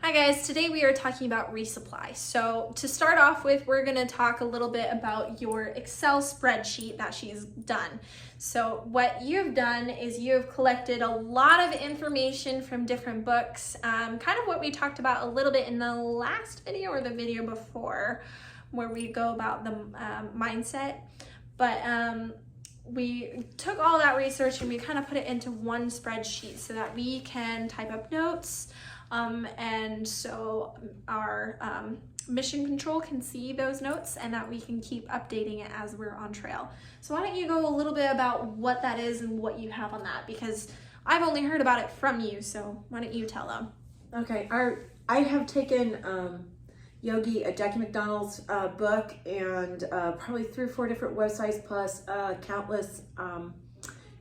Hi guys, today we are talking about resupply. So to start off with, we're gonna talk a little bit about your Excel spreadsheet that she's done. So what you've done is you've collected a lot of information from different books, kind of what we talked about a little bit in the last video or the video before, where we go about the mindset. But we took all that research and we kind of put it into one spreadsheet so that we can type up notes, and so our mission control can see those notes and that we can keep updating it as we're on trail. So why don't you go a little bit about what that is and what you have on that, because I've only heard about it from you, so why don't you tell them? Okay, I have taken Yogi, Jackie McDonald's book, and probably 3 or 4 different websites plus countless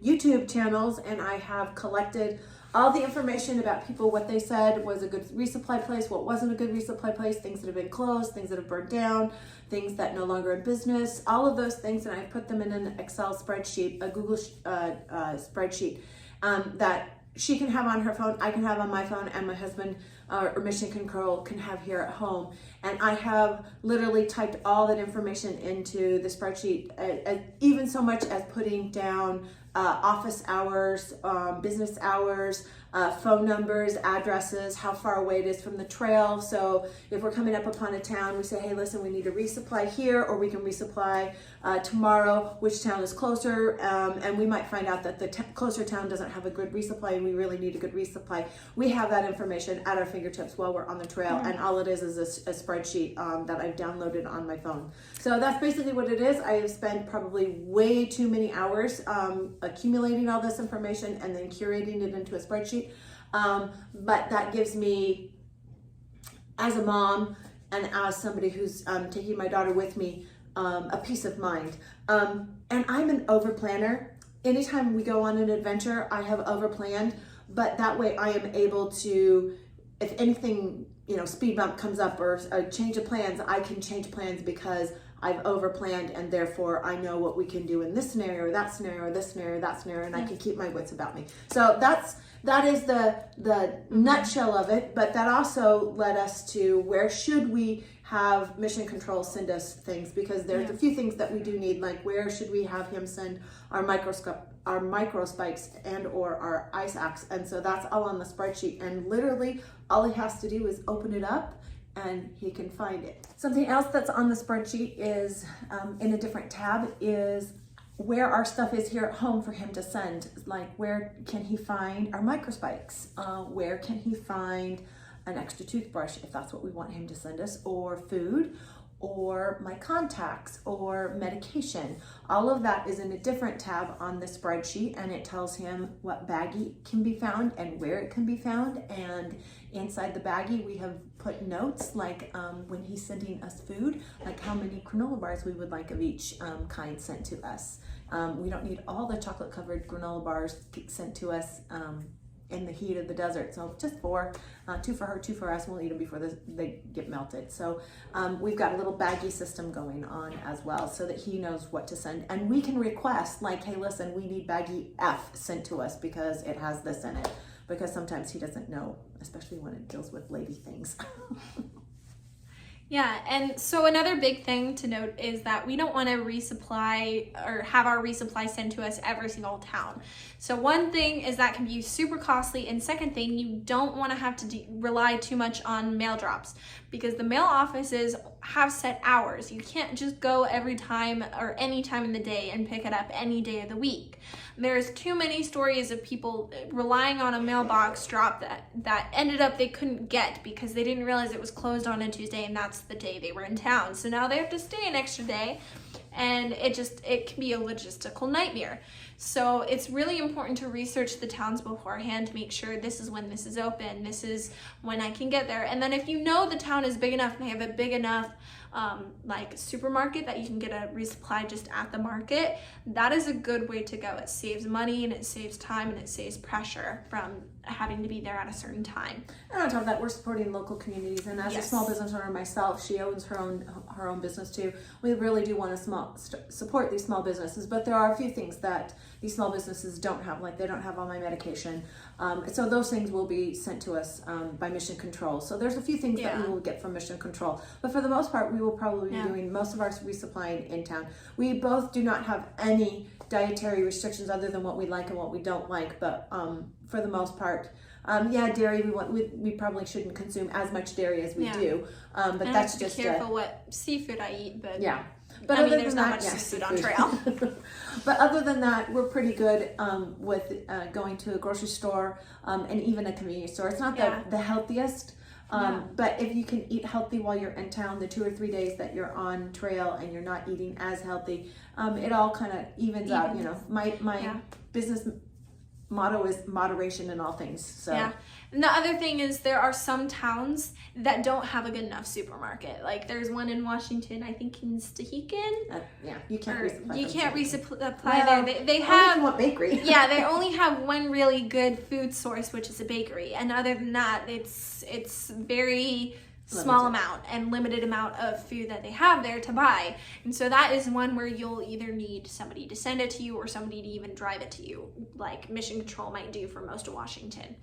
YouTube channels, and I have collected all the information about people, what they said was a good resupply place, what wasn't a good resupply place, things that have been closed, things that have burned down, things that no longer in business, all of those things, and I put them in an Excel spreadsheet, a Google spreadsheet that she can have on her phone, I can have on my phone, and my husband or mission control can have here at home. And I have literally typed all that information into the spreadsheet, even so much as putting down office hours, business hours, phone numbers, addresses, how far away it is from the trail. So if we're coming up upon a town, we say, hey, listen, we need a resupply here, or we can resupply tomorrow, which town is closer, and we might find out that the closer town doesn't have a good resupply and we really need a good resupply. We have that information at our fingertips while we're on the trail, and all it is a spreadsheet that I've downloaded on my phone. So that's basically what it is. I have spent probably way too many hours accumulating all this information and then curating it into a spreadsheet. But that gives me, as a mom and as somebody who's taking my daughter with me, a peace of mind. And I'm an over planner. Anytime we go on an adventure, I have over planned, but that way I am able to, if anything, speed bump comes up or a change of plans, I can change plans because I've over planned, and therefore I know what we can do in this scenario or that scenario or this scenario or that scenario, and I can keep my wits about me. So that is the nutshell of it, but that also led us to where should we have mission control send us things, because there's a few things that we do need, like where should we have him send our microspikes and or our ice axe, and so that's all on the spreadsheet, and literally all he has to do is open it up and he can find it. Something else that's on the spreadsheet is in a different tab is where our stuff is here at home for him to send. Like, where can he find our microspikes? Where can he find an extra toothbrush if that's what we want him to send us, or food, or my contacts, or medication. All of that is in a different tab on the spreadsheet, and it tells him what baggie can be found and where it can be found. And inside the baggie we have put notes like when he's sending us food, like how many granola bars we would like of each kind sent to us. We don't need all the chocolate covered granola bars sent to us in the heat of the desert, so just 4, 2 for her, 2 for us, and we'll eat them before they get melted. So we've got a little baggie system going on as well, so that he knows what to send, and we can request, like, hey, listen, we need baggie F sent to us because it has this in it, because sometimes he doesn't know, especially when it deals with lady things. Yeah, and so another big thing to note is that we don't want to resupply or have our resupply sent to us every single town. So one thing is that can be super costly, and second thing, you don't want to have to rely too much on mail drops, because the mail offices have set hours. You can't just go every time or any time in the day and pick it up any day of the week. There's too many stories of people relying on a mailbox drop that ended up they couldn't get because they didn't realize it was closed on a Tuesday and that's the day they were in town. So now they have to stay an extra day, and it can be a logistical nightmare. So it's really important to research the towns beforehand to make sure this is when this is open, this is when I can get there. And then if you know the town is big enough and they have a big enough like supermarket that you can get a resupply just at the market, that is a good way to go. It saves money and it saves time and it saves pressure from having to be there at a certain time. And on top of that, we're supporting local communities, and as a small business owner myself, she owns her own business too. We really do want to support these small businesses, but there are a few things that these small businesses don't have, like they don't have all my medication. So those things will be sent to us by Mission Control. So there's a few things that we will get from Mission Control. But for the most part, we will probably be doing most of our resupplying in town. We both do not have any dietary restrictions other than what we like and what we don't like. But for the most part, dairy, we probably shouldn't consume as much dairy as we do. But and that's I have to just be careful what seafood I eat, but But I mean, there's not much seafood on trail. But other than that, we're pretty good with going to a grocery store and even a convenience store. It's not the healthiest, but if you can eat healthy while you're in town, the 2 or 3 days that you're on trail and you're not eating as healthy, it all kind of evens out. You know, my business motto is moderation in all things. So. Yeah. And the other thing is there are some towns that don't have a good enough supermarket. Like there's one in Washington, I think in Stehekin. You can't resupply. You can't resupply there. They have one bakery. They only have one really good food source, which is a bakery. And other than that, it's very small amount and limited amount of food that they have there to buy. And so that is one where you'll either need somebody to send it to you or somebody to even drive it to you, like Mission Control might do for most of Washington.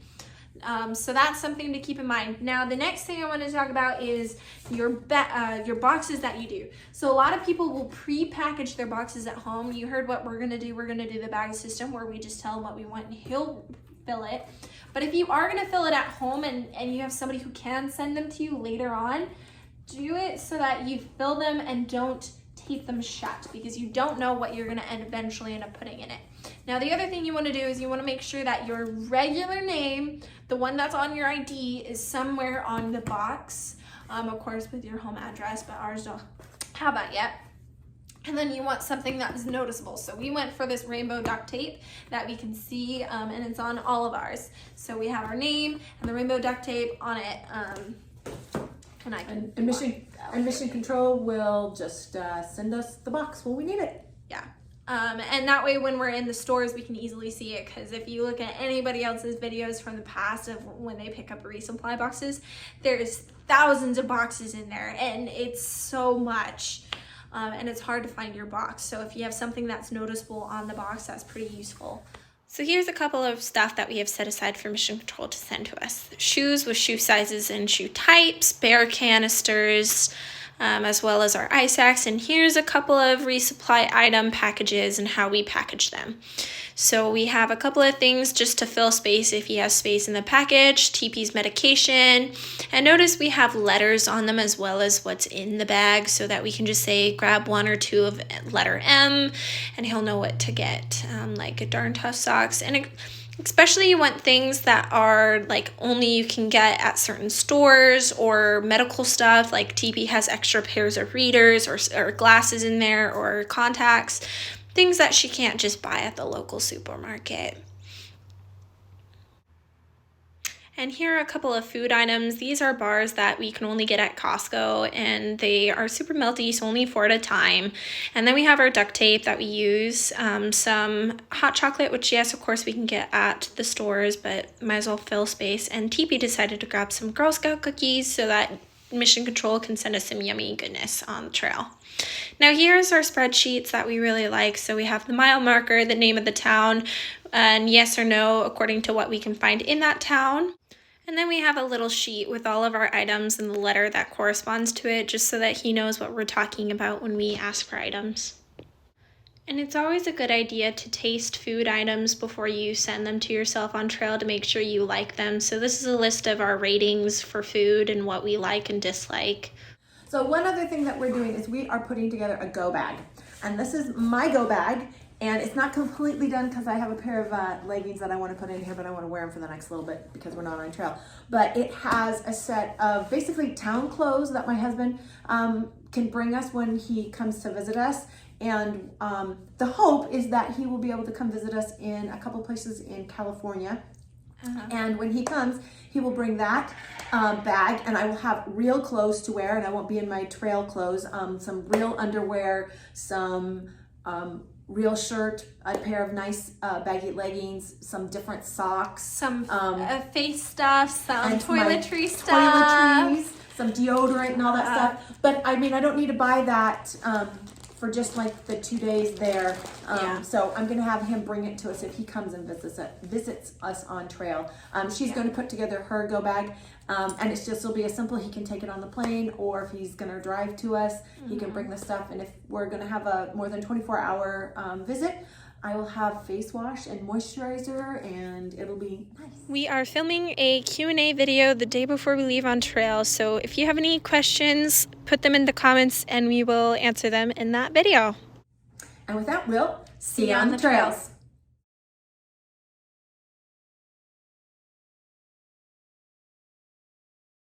So that's something to keep in mind. Now, the next thing I want to talk about is your boxes that you do. So a lot of people will pre-package their boxes at home. You heard what we're going to do. We're going to do the bag system where we just tell him what we want and he'll fill it. But if you are going to fill it at home and you have somebody who can send them to you later on, do it so that you fill them and don't tape them shut, because you don't know what you're going to eventually end up putting in it. Now, the other thing you want to do is you want to make sure that your regular name, the one that's on your ID, is somewhere on the box, of course with your home address, but ours don't have that yet. And then you want something that is noticeable. So we went for this rainbow duct tape that we can see, and it's on all of ours. So we have our name and the rainbow duct tape on it. And Mission Control will just send us the box when we need it. Yeah. And that way when we're in the stores, we can easily see it, because if you look at anybody else's videos from the past of when they pick up resupply boxes, there's thousands of boxes in there and it's so much. And it's hard to find your box. So if you have something that's noticeable on the box, that's pretty useful. So here's a couple of stuff that we have set aside for Mission Control to send to us. Shoes with shoe sizes and shoe types, bear canisters, as well as our ice axe. And here's a couple of resupply item packages and how we package them. So we have a couple of things just to fill space if you have space in the package, TP's medication, and notice we have letters on them as well as what's in the bag, so that we can just say grab 1 or 2 of letter M and he'll know what to get, like a darn tough socks. And especially you want things that are like only you can get at certain stores, or medical stuff like TP has extra pairs of readers or glasses in there, or contacts, things that she can't just buy at the local supermarket. And here are a couple of food items. These are bars that we can only get at Costco, and they are super melty, so only 4 at a time. And then we have our duct tape that we use, some hot chocolate, which yes, of course we can get at the stores, but might as well fill space. And TP decided to grab some Girl Scout cookies so that Mission Control can send us some yummy goodness on the trail. Now here's our spreadsheets that we really like. So we have the mile marker, the name of the town, and yes or no according to what we can find in that town. And then we have a little sheet with all of our items and the letter that corresponds to it, just so that he knows what we're talking about when we ask for items. And it's always a good idea to taste food items before you send them to yourself on trail to make sure you like them. So this is a list of our ratings for food and what we like and dislike. So one other thing that we're doing is we are putting together a go bag. And this is my go bag. And it's not completely done because I have a pair of leggings that I want to put in here, but I want to wear them for the next little bit because we're not on trail. But it has a set of basically town clothes that my husband can bring us when he comes to visit us. And the hope is that he will be able to come visit us in a couple places in California. And when he comes, he will bring that bag, and I will have real clothes to wear, and I won't be in my trail clothes. Some real underwear, some real shirt, a pair of nice baggy leggings, some different socks, some face stuff, some toiletry stuff, toiletries, some deodorant and all that stuff. But I mean, I don't need to buy that for just like the 2 days there. Yeah. So I'm gonna have him bring it to us if he comes and visits us on trail. She's gonna put together her go bag, and it's just, it'll be as simple. He can take it on the plane, or if he's gonna drive to us, he can bring the stuff. And if we're gonna have a more than 24-hour visit, I will have face wash and moisturizer, and it'll be nice. We are filming a Q&A video the day before we leave on trail, so if you have any questions, put them in the comments and we will answer them in that video. And with that, we'll see you on the trails.